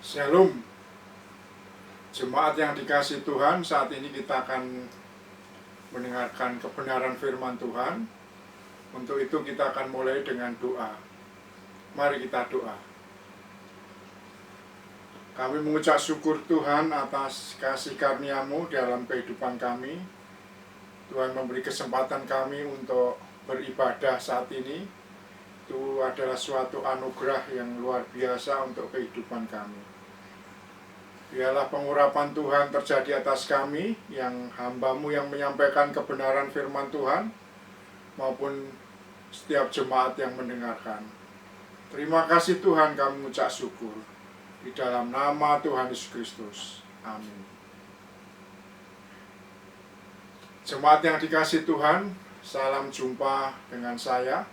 Shalom, jemaat yang dikasihi Tuhan. Saat ini kita akan mendengarkan kebenaran firman Tuhan. Untuk itu kita akan mulai dengan doa. Mari kita doa. Kami mengucap syukur Tuhan atas kasih karunia-Mu dalam kehidupan kami. Tuhan memberi kesempatan kami untuk beribadah saat ini. Itu adalah suatu anugerah yang luar biasa untuk kehidupan kami. Biarlah pengurapan Tuhan terjadi atas kami, yang hamba-Mu yang menyampaikan kebenaran firman Tuhan, maupun setiap jemaat yang mendengarkan. Terima kasih Tuhan, kami mengucap syukur. Di dalam nama Tuhan Yesus Kristus. Amin. Jemaat yang dikasihi Tuhan, salam jumpa dengan saya,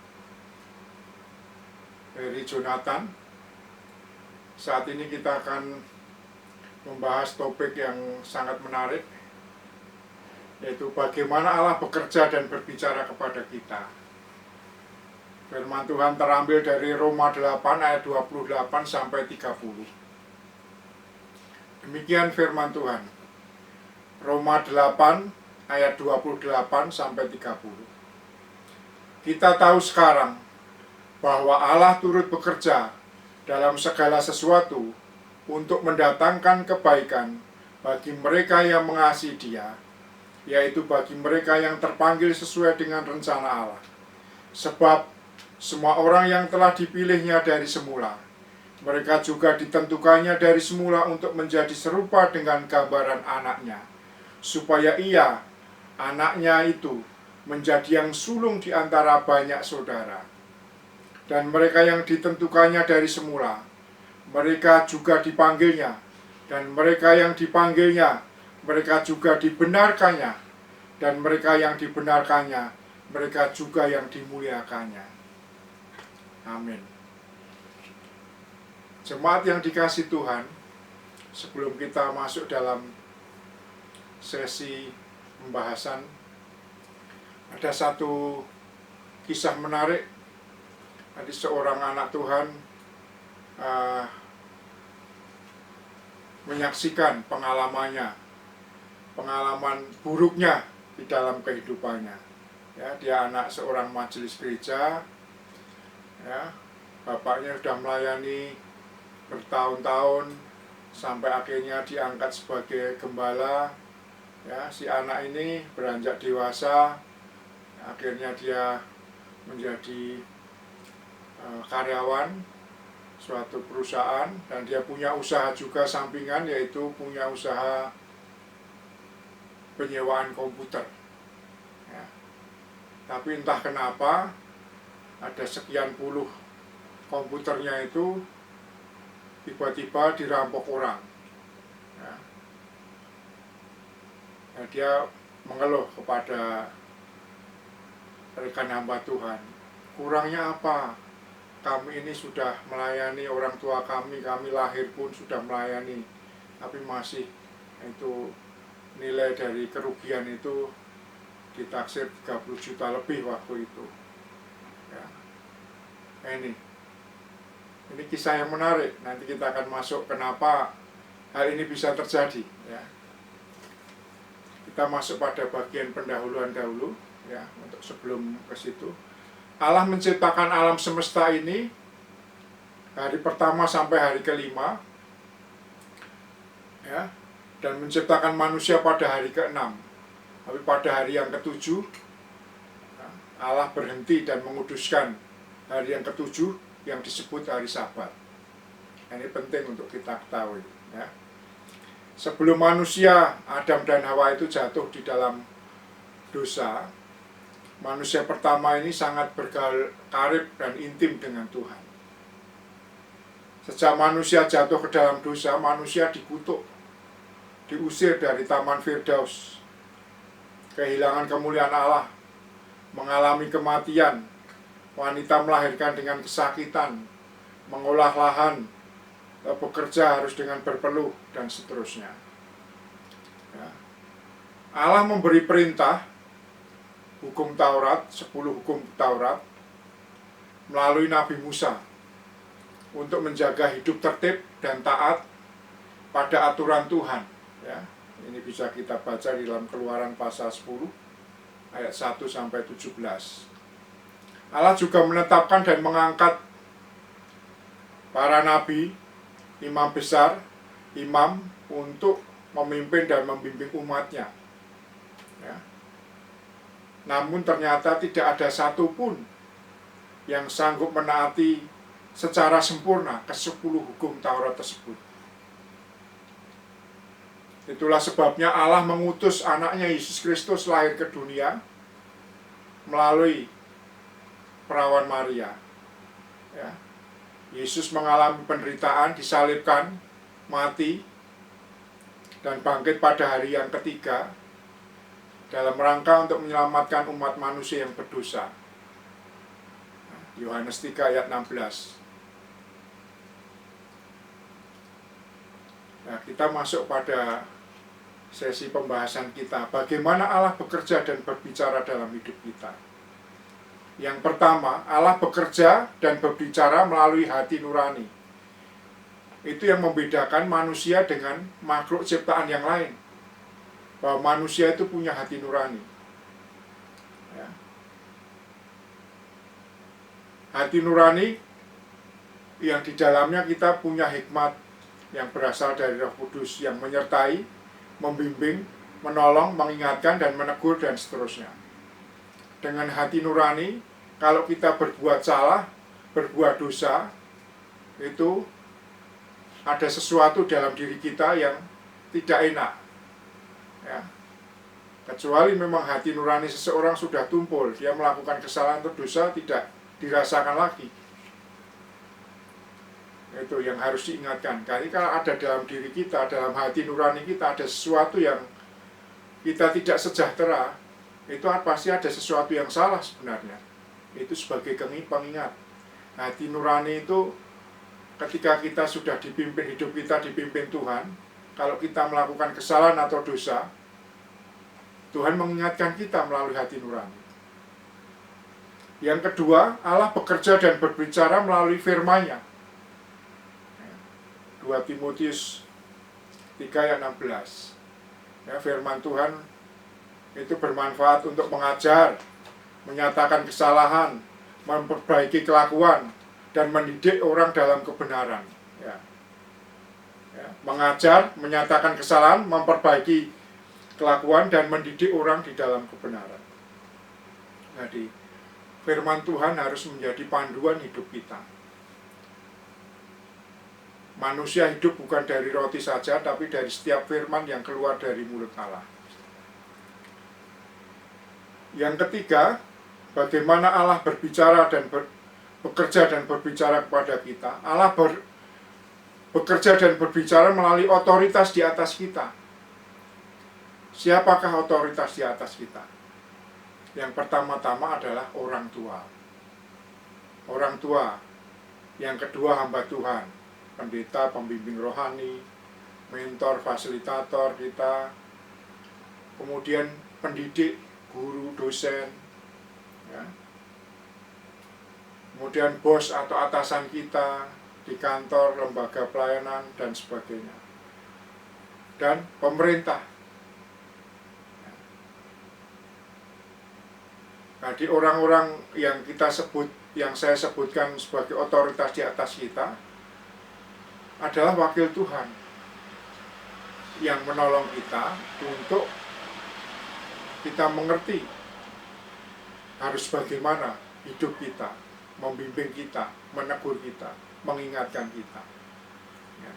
Heri Jonathan. Saat ini kita akan membahas topik yang sangat menarik, yaitu bagaimana Allah bekerja dan berbicara kepada kita. Firman Tuhan terambil dari Roma 8 ayat 28 sampai 30. Demikian firman Tuhan. Roma 8 ayat 28 sampai 30. Kita tahu sekarang bahwa Allah turut bekerja dalam segala sesuatu untuk mendatangkan kebaikan bagi mereka yang mengasihi Dia, yaitu bagi mereka yang terpanggil sesuai dengan rencana Allah. Sebab semua orang yang telah dipilihnya dari semula, mereka juga ditentukannya dari semula untuk menjadi serupa dengan gambaran anaknya, supaya ia, anaknya itu, menjadi yang sulung di antara banyak saudara. Dan mereka yang ditentukannya dari semula, mereka juga dipanggilnya, dan mereka yang dipanggilnya, mereka juga dibenarkannya, dan mereka yang dibenarkannya, mereka juga yang dimuliakannya. Amin. Jemaat yang dikasihi Tuhan, sebelum kita masuk dalam sesi pembahasan, ada satu kisah menarik. Ada seorang anak Tuhan menyaksikan pengalaman buruknya di dalam kehidupannya. Ya, dia anak seorang majelis gereja. Ya, bapaknya sudah melayani bertahun-tahun sampai akhirnya diangkat sebagai gembala. Ya, si anak ini beranjak dewasa, akhirnya dia menjadi karyawan suatu perusahaan, dan dia punya usaha juga sampingan, yaitu punya usaha penyewaan komputer. Ya. Tapi entah kenapa ada sekian puluh komputernya itu tiba-tiba dirampok orang. Ya. Nah, dia mengeluh kepada rekan hamba Tuhan, kurangnya apa? Kami ini sudah melayani orang tua kami lahir pun sudah melayani, tapi masih itu nilai dari kerugian itu ditaksir 30 juta lebih waktu itu. Ya. Ini kisah yang menarik. Nanti kita akan masuk kenapa hal ini bisa terjadi. Ya. Kita masuk pada bagian pendahuluan dahulu, ya, untuk sebelum ke situ. Allah menciptakan alam semesta ini hari pertama sampai hari kelima, ya, dan menciptakan manusia pada hari ke-6. Tapi pada hari yang ke-7 Allah berhenti dan menguduskan hari yang ke-7 yang disebut hari Sabat. Ini penting untuk kita ketahui. Ya. Sebelum manusia Adam dan Hawa itu jatuh di dalam dosa, manusia pertama ini sangat berkarib dan intim dengan Tuhan. Sejak manusia jatuh ke dalam dosa, manusia dikutuk, diusir dari Taman Firdaus, kehilangan kemuliaan Allah, mengalami kematian, wanita melahirkan dengan kesakitan, mengolah lahan, bekerja harus dengan berpeluh, dan seterusnya. Ya. Allah memberi perintah hukum Taurat, 10 hukum Taurat, melalui Nabi Musa, untuk menjaga hidup tertib dan taat pada aturan Tuhan. Ya, ini bisa kita baca di dalam Keluaran pasal 10 ayat 1 sampai 17. Allah juga menetapkan dan mengangkat para nabi, imam besar, imam untuk memimpin dan membimbing umatnya. Ya. Namun ternyata tidak ada satupun yang sanggup menaati secara sempurna ke-10 hukum Taurat tersebut. Itulah sebabnya Allah mengutus anaknya Yesus Kristus lahir ke dunia melalui perawan Maria. Ya. Yesus mengalami penderitaan, disalibkan, mati, dan bangkit pada hari yang ketiga dalam rangka untuk menyelamatkan umat manusia yang berdosa. Yohanes 3 ayat 16. Nah, kita masuk pada sesi pembahasan kita, bagaimana Allah bekerja dan berbicara dalam hidup kita. Yang pertama, Allah bekerja dan berbicara melalui hati nurani. Itu yang membedakan manusia dengan makhluk ciptaan yang lain. Bahwa manusia itu punya hati nurani. Ya. Hati nurani yang di dalamnya kita punya hikmat yang berasal dari Roh Kudus yang menyertai, membimbing, menolong, mengingatkan, dan menegur, dan seterusnya. Dengan hati nurani, kalau kita berbuat salah, berbuat dosa, itu ada sesuatu dalam diri kita yang tidak enak. Ya. Kecuali memang hati nurani seseorang sudah tumpul, dia melakukan kesalahan atau dosa tidak dirasakan lagi. Itu yang harus diingatkan. Karena kalau ada dalam diri kita, dalam hati nurani kita ada sesuatu yang kita tidak sejahtera, itu pasti ada sesuatu yang salah sebenarnya. Itu sebagai pengingat. Hati nurani itu ketika kita sudah dipimpin, hidup kita dipimpin Tuhan, kalau kita melakukan kesalahan atau dosa, Tuhan mengingatkan kita melalui hati nurani. Yang kedua, Allah bekerja dan berbicara melalui firman-Nya. 2 Timotius 3 ayat 16. Ya, firman Tuhan itu bermanfaat untuk mengajar, menyatakan kesalahan, memperbaiki kelakuan, dan mendidik orang dalam kebenaran. Ya. Ya, mengajar, menyatakan kesalahan, memperbaiki kelakuan, dan mendidik orang di dalam kebenaran. Jadi, firman Tuhan harus menjadi panduan hidup kita. Manusia hidup bukan dari roti saja, tapi dari setiap firman yang keluar dari mulut Allah. Yang ketiga, bagaimana Allah berbicara dan bekerja dan berbicara kepada kita. Allah bekerja dan berbicara melalui otoritas di atas kita. Siapakah otoritas di atas kita? Yang pertama-tama adalah orang tua. Orang tua. Yang kedua hamba Tuhan. Pendeta, pembimbing rohani, mentor, fasilitator kita. Kemudian pendidik, guru, dosen. Ya. Kemudian bos atau atasan kita di kantor, lembaga pelayanan, dan sebagainya. Dan pemerintah. Jadi orang-orang yang kita sebut, yang saya sebutkan sebagai otoritas di atas kita, adalah wakil Tuhan yang menolong kita untuk kita mengerti harus bagaimana hidup kita, membimbing kita, menegur kita, mengingatkan kita. Ya.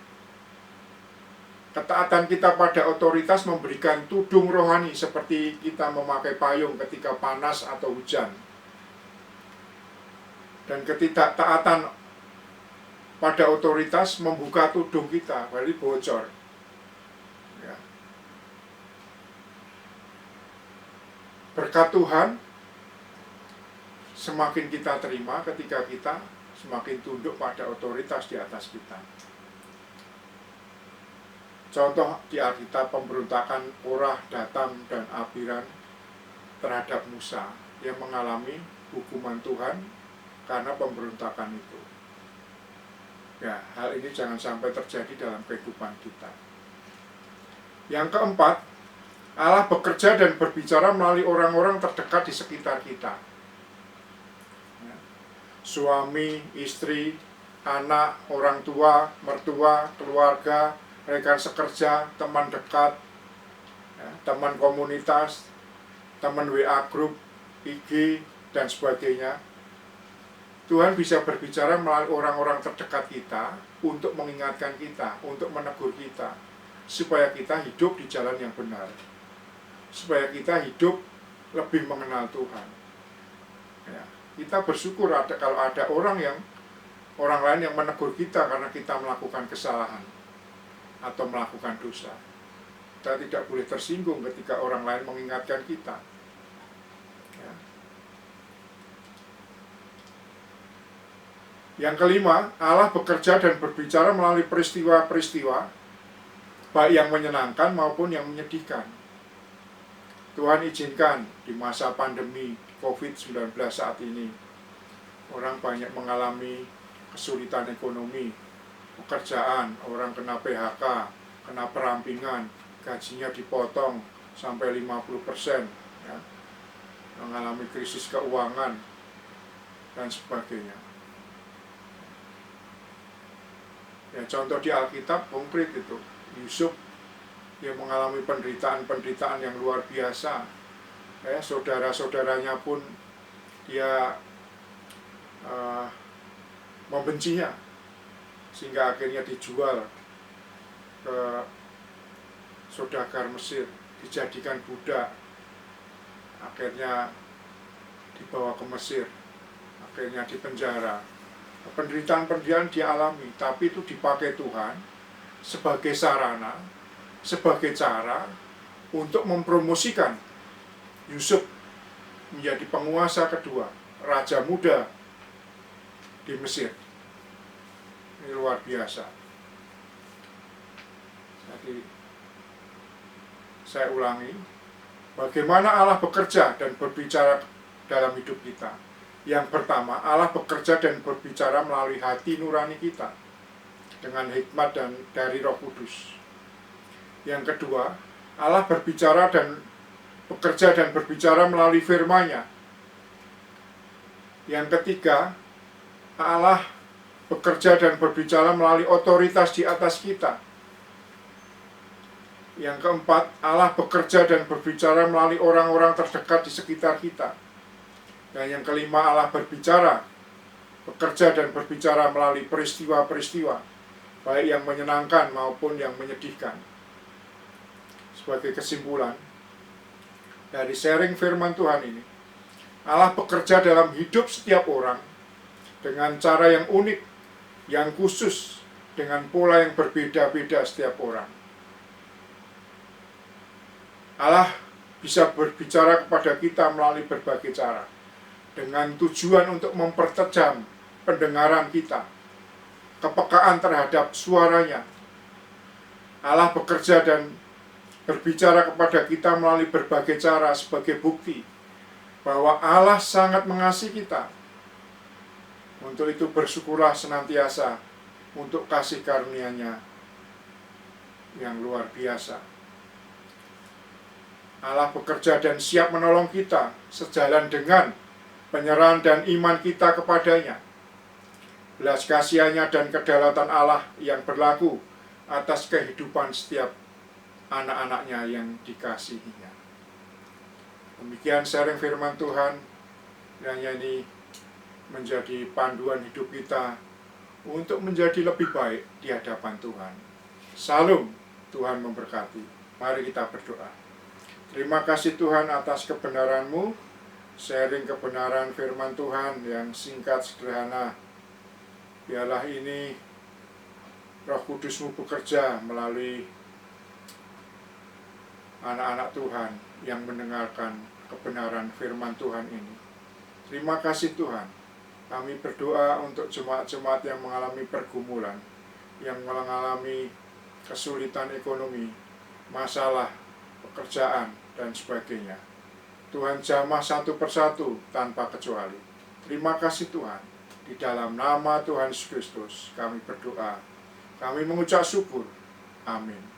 Ketaatan kita pada otoritas memberikan tudung rohani seperti kita memakai payung ketika panas atau hujan. Dan ketidaktaatan pada otoritas membuka tudung kita, berarti bocor. Ya. Berkat Tuhan semakin kita terima ketika kita semakin tunduk pada otoritas di atas kita. Contoh di Alkitab, pemberontakan Korah, Datang, dan Abiram terhadap Musa yang mengalami hukuman Tuhan karena pemberontakan itu. Ya, hal ini jangan sampai terjadi dalam kehidupan kita. Yang keempat, Allah bekerja dan berbicara melalui orang-orang terdekat di sekitar kita. Ya. Suami, istri, anak, orang tua, mertua, keluarga, rekan sekerja, teman dekat, ya, teman komunitas, teman WA group, IG, dan sebagainya. Tuhan bisa berbicara melalui orang-orang terdekat kita untuk mengingatkan kita, untuk menegur kita, supaya kita hidup di jalan yang benar, supaya kita hidup lebih mengenal Tuhan. Ya, kita bersyukur kalau ada orang lain yang menegur kita karena kita melakukan kesalahan atau melakukan dosa. Kita tidak boleh tersinggung ketika orang lain mengingatkan kita. Ya. Yang kelima, Allah bekerja dan berbicara melalui peristiwa-peristiwa, baik yang menyenangkan maupun yang menyedihkan. Tuhan izinkan di masa pandemi COVID-19 saat ini, orang banyak mengalami kesulitan ekonomi, pekerjaan, orang kena PHK, kena perampingan, gajinya dipotong sampai 50%, ya, mengalami krisis keuangan, dan sebagainya. Ya, contoh di Alkitab konkret itu, Yusuf yang mengalami penderitaan yang luar biasa. Ya, saudara-saudaranya pun dia membencinya, sehingga akhirnya dijual ke saudagar Mesir, dijadikan budak, akhirnya dibawa ke Mesir, akhirnya dipenjara. Penderitaan dia alami, tapi itu dipakai Tuhan sebagai sarana, sebagai cara untuk mempromosikan Yusuf menjadi penguasa kedua, raja muda di Mesir. Ini luar biasa. Jadi saya ulangi, bagaimana Allah bekerja dan berbicara dalam hidup kita. Yang pertama, Allah bekerja dan berbicara melalui hati nurani kita dengan hikmat dan dari Roh Kudus. Yang kedua, Allah bekerja dan berbicara melalui firman-Nya. Yang ketiga, Allah bekerja dan berbicara melalui otoritas di atas kita. Yang keempat, Allah bekerja dan berbicara melalui orang-orang terdekat di sekitar kita. Dan yang kelima, Allah bekerja dan berbicara melalui peristiwa-peristiwa, baik yang menyenangkan maupun yang menyedihkan. Sebagai kesimpulan, dari sharing firman Tuhan ini, Allah bekerja dalam hidup setiap orang dengan cara yang unik, yang khusus, dengan pola yang berbeda-beda setiap orang. Allah bisa berbicara kepada kita melalui berbagai cara, dengan tujuan untuk mempertajam pendengaran kita, kepekaan terhadap suaranya. Allah bekerja dan berbicara kepada kita melalui berbagai cara sebagai bukti bahwa Allah sangat mengasihi kita. Untuk itu bersyukurlah senantiasa untuk kasih karunia-Nya yang luar biasa. Allah bekerja dan siap menolong kita sejalan dengan penyerahan dan iman kita kepadanya. Belas kasihan-Nya dan kedaulatan Allah yang berlaku atas kehidupan setiap anak-anak-Nya yang dikasihi-Nya. Demikian sharing firman Tuhan, yang ini menjadi panduan hidup kita untuk menjadi lebih baik di hadapan Tuhan. Salam, Tuhan memberkati. Mari kita berdoa. Terima kasih Tuhan atas kebenaran-Mu, sharing kebenaran firman Tuhan yang singkat, sederhana. Biarlah ini Roh Kudus-Mu bekerja melalui anak-anak Tuhan yang mendengarkan kebenaran firman Tuhan ini. Terima kasih Tuhan. Kami berdoa untuk jemaat-jemaat yang mengalami pergumulan, yang mengalami kesulitan ekonomi, masalah pekerjaan, dan sebagainya. Tuhan jamah satu persatu tanpa kecuali. Terima kasih Tuhan. Di dalam nama Tuhan Yesus Kristus kami berdoa. Kami mengucap syukur. Amin.